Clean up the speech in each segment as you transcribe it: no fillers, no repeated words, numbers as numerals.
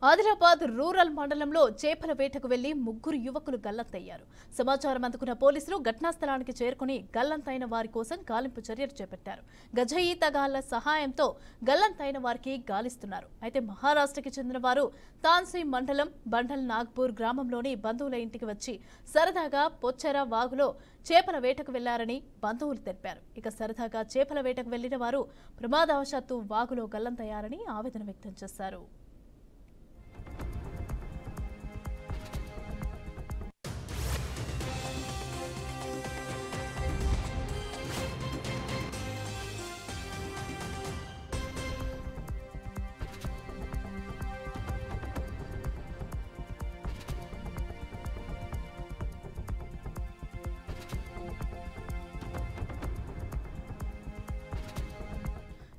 Adilabad rural మండలంలో చేపల వేటకు వెళ్లి ముగ్గురు యువకులు గల్లంతయ్యారు. సమాచారం అందుకున్న పోలీసులు ఘటనా స్థలానికి చేరుకుని గల్లంతైన వారి కోసం గాలింపు చర్యలు చేపట్టారు. గజ ఈతగాళ్ల సహాయంతో గల్లంతైన వారికి గాలిస్తున్నారు. అయితే మహారాష్ట్రకి చెందిన వారు తాన్సీ మండలం బండల్ నాగ్పూర్ గ్రామంలోని బంధువుల ఇంటికి వచ్చి సరదాగా పొచ్చెర వాగులో చేపల వేటకు వెళ్లారని బంధువులు తెలిపారు. ఇక సరదాగా చేపల వేటకు వెళ్లిన వారు ప్రమాదవశాత్తు వాగులో గల్లంతయ్యారని ఆవేదన వ్యక్తం చేశారు.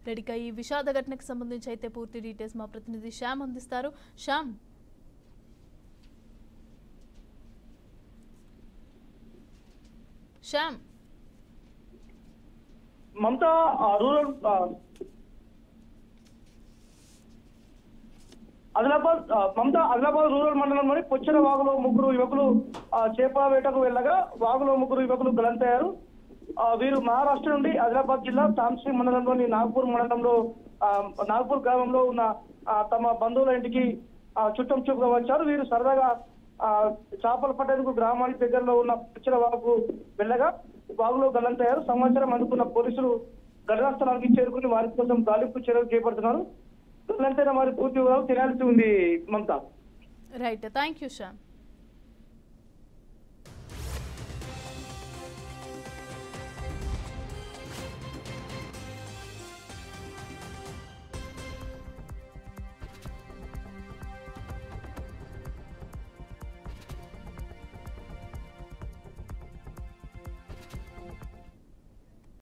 రెడీగా ఈ విషాద ఘటనకు సంబంధించి అయితే పూర్తి డీటెయిల్స్ మా ప్రతినిధి శ్యామ్ అందిస్తారు. శ్యామ్, మమతా రూరల్ ఆదిలాబాద్ రూరల్ మండలంలోని పొచ్చెర వాగులో ముగ్గురు యువకులు చేపల వేటకు వెళ్ళగా వాగులో ముగ్గురు యువకులు గల్లంతయ్యారు. వీరు మహారాష్ట్ర నుండి ఆదిలాబాద్ జిల్లా తాన్సీ మండలంలోని నాగ్పూర్ గ్రామంలో ఉన్న తమ బంధువుల ఇంటికి చుట్టం చూపుగా వచ్చారు. వీరు సరదాగా చేపలు పట్టేందుకు గ్రామానికి దగ్గరలో ఉన్న పొచ్చెర వాగుకు వెళ్ళగా వాగులో గల్లంతయ్యారు. సమాచారం అందుకున్న పోలీసులు ఘటనా స్థలానికి చేరుకుని వారి కోసం గాలింపు చర్యలు చేపడుతున్నారు. గల్లంతైన వారి పూర్తి వివరాలు తెలియాల్సి ఉంది. Mamata. Right, thank you Shyam.